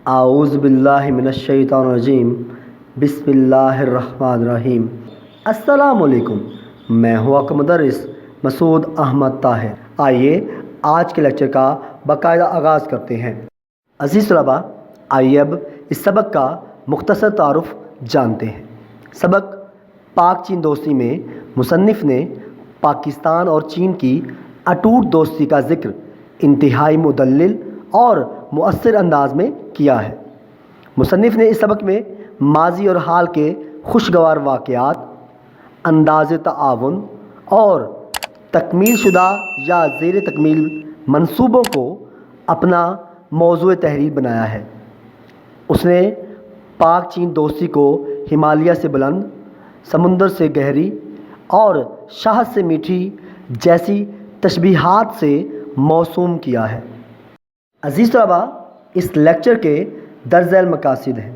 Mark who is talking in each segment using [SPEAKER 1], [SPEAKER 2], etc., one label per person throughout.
[SPEAKER 1] اعوذ باللہ من الشیطان الرجیم بسم اللہ الرحمن الرحیم۔ السلام علیکم، میں ہوں آپ کا مدرس مسعود احمد طاہر۔ آئیے آج کے لیکچر کا باقاعدہ آغاز کرتے ہیں۔ عزیز طلباء، آئیے اب اس سبق کا مختصر تعارف جانتے ہیں۔ سبق پاک چین دوستی میں مصنف نے پاکستان اور چین کی اٹوٹ دوستی کا ذکر انتہائی مدلل اور مؤثر انداز میں کیا ہے۔ مصنف نے اس سبق میں ماضی اور حال کے خوشگوار واقعات، انداز تعاون اور تکمیل شدہ یا زیر تکمیل منصوبوں کو اپنا موضوع تحریر بنایا ہے۔ اس نے پاک چین دوستی کو ہمالیہ سے بلند، سمندر سے گہری اور شہد سے میٹھی جیسی تشبیہات سے موسوم کیا ہے۔ عزیز طلباء، اس لیکچر کے درج ذیل مقاصد ہیں۔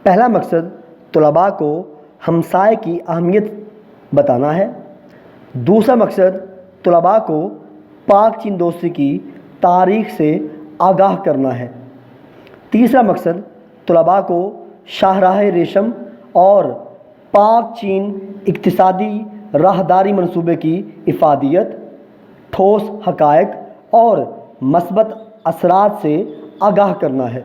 [SPEAKER 1] پہلا مقصد طلباء کو ہمسائے کی اہمیت بتانا ہے۔ دوسرا مقصد طلباء کو پاک چین دوستی کی تاریخ سے آگاہ کرنا ہے۔ تیسرا مقصد طلباء کو شاہراہ ریشم اور پاک چین اقتصادی راہداری منصوبے کی افادیت، ٹھوس حقائق اور مثبت اثرات سے آگاہ کرنا ہے۔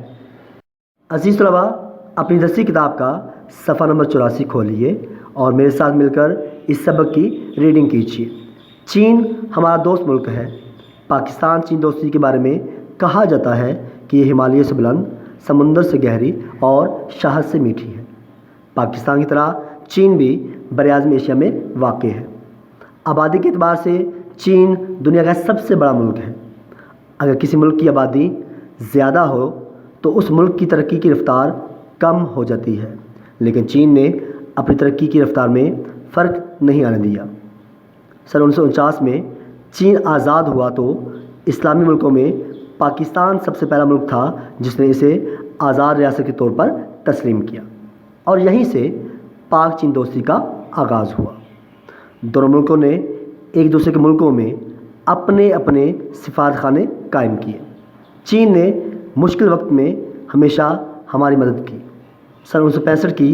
[SPEAKER 1] عزیز طلباء، اپنی درسی کتاب کا صفحہ نمبر 84 کھولیے اور میرے ساتھ مل کر اس سبق کی ریڈنگ کیجیے۔ چین ہمارا دوست ملک ہے۔ پاکستان چین دوستی کے بارے میں کہا جاتا ہے کہ یہ ہمالیہ سے بلند، سمندر سے گہری اور شہد سے میٹھی ہے۔ پاکستان کی طرح چین بھی براعظم ایشیا میں واقع ہے۔ آبادی کے اعتبار سے چین دنیا کا سب سے بڑا ملک ہے۔ اگر کسی ملک کی آبادی زیادہ ہو تو اس ملک کی ترقی کی رفتار کم ہو جاتی ہے، لیکن چین نے اپنی ترقی کی رفتار میں فرق نہیں آنے دیا۔ سن 1949 میں چین آزاد ہوا تو اسلامی ملکوں میں پاکستان سب سے پہلا ملک تھا جس نے اسے آزاد ریاست کے طور پر تسلیم کیا، اور یہیں سے پاک چین دوستی کا آغاز ہوا۔ دونوں ملکوں نے ایک دوسرے کے ملکوں میں اپنے اپنے سفارت خانے قائم کیے۔ چین نے مشکل وقت میں ہمیشہ ہماری مدد کی۔ سن 1965 کی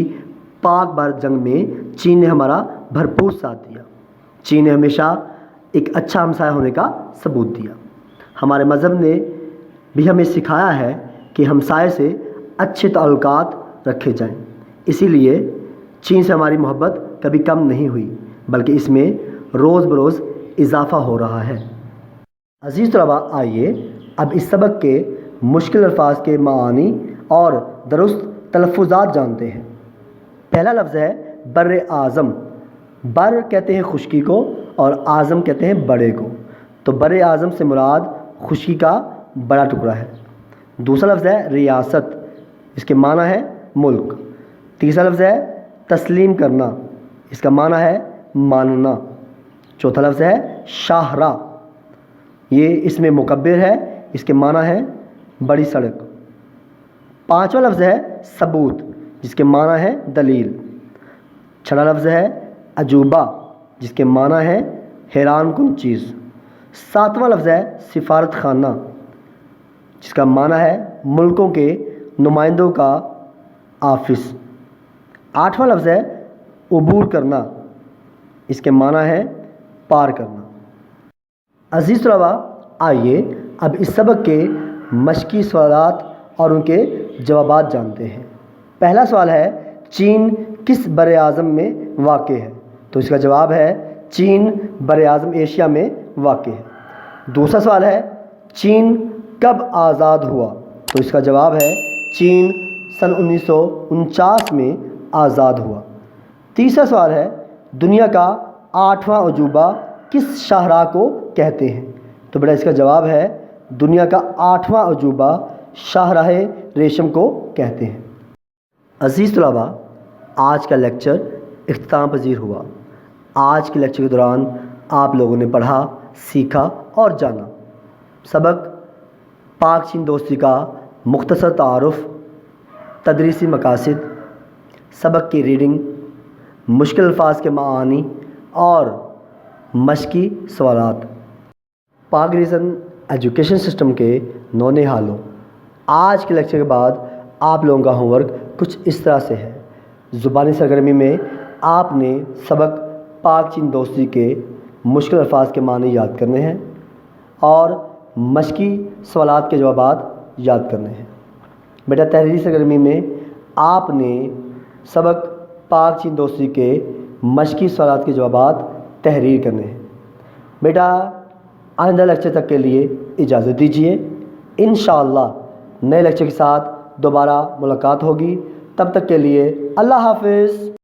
[SPEAKER 1] پاک بھارت جنگ میں چین نے ہمارا بھرپور ساتھ دیا۔ چین نے ہمیشہ ایک اچھا ہمسایہ ہونے کا ثبوت دیا۔ ہمارے مذہب نے بھی ہمیں سکھایا ہے کہ ہمسائے سے اچھے تعلقات رکھے جائیں۔ اسی لیے چین سے ہماری محبت کبھی کم نہیں ہوئی، بلکہ اس میں روز بروز اضافہ ہو رہا ہے۔ عزیز طلباء، آئیے اب اس سبق کے مشکل الفاظ کے معانی اور درست تلفظات جانتے ہیں۔ پہلا لفظ ہے بر اعظم۔ بر کہتے ہیں خشکی کو اور اعظم کہتے ہیں بڑے کو، تو بر اعظم سے مراد خشکی کا بڑا ٹکڑا ہے۔ دوسرا لفظ ہے ریاست، اس کے معنی ہے ملک۔ تیسرا لفظ ہے تسلیم کرنا، اس کا معنی ہے ماننا۔ چوتھا لفظ ہے شاہراہ، یہ اس میں مکبر ہے، اس کے معنی ہے بڑی سڑک۔ پانچواں لفظ ہے ثبوت، جس کے معنی ہے دلیل۔ چھٹا لفظ ہے عجوبہ، جس کے معنی ہے حیران کن چیز۔ ساتواں لفظ ہے سفارت خانہ، جس کا معنی ہے ملکوں کے نمائندوں کا آفس۔ آٹھواں لفظ ہے عبور کرنا، اس کے معنی ہے پار کرنا۔ عزیز طلباء، آئیے اب اس سبق کے مشقی سوالات اور ان کے جوابات جانتے ہیں۔ پہلا سوال ہے چین کس بر اعظم میں واقع ہے؟ تو اس کا جواب ہے چین بر اعظم ایشیا میں واقع ہے۔ دوسرا سوال ہے چین کب آزاد ہوا؟ تو اس کا جواب ہے چین سن 1949 میں آزاد ہوا۔ تیسرا سوال ہے دنیا کا 8واں عجوبہ کس شاہراہ کو کہتے ہیں؟ تو بیٹا اس کا جواب ہے دنیا کا 8واں عجوبہ شاہراہ ریشم کو کہتے ہیں۔ عزیز طلباء، آج کا لیکچر اختتام پذیر ہوا۔ آج کے لیکچر کے دوران آپ لوگوں نے پڑھا، سیکھا اور جانا۔ سبق پاک چین دوستی کا مختصر تعارف، تدریسی مقاصد، سبق کی ریڈنگ، مشکل الفاظ کے معانی اور مشقی سوالات۔ پاک ریزن ایجوکیشن سسٹم کے نونہالوں، آج کے لیکچر کے بعد آپ لوگوں کا ہوم ورک کچھ اس طرح سے ہے۔ زبانی سرگرمی میں آپ نے سبق پاک چین دوستی کے مشکل الفاظ کے معنی یاد کرنے ہیں اور مشقی سوالات کے جوابات یاد کرنے ہیں۔ بیٹا تحریری سرگرمی میں آپ نے سبق پاک چین دوستی کے مشقی سوالات کے جوابات تحریر کرنے ہیں۔ بیٹا آئندہ لیکچر تک کے لیے اجازت دیجیے، انشاءاللہ نئے لیکچر کے ساتھ دوبارہ ملاقات ہوگی۔ تب تک کے لیے اللہ حافظ۔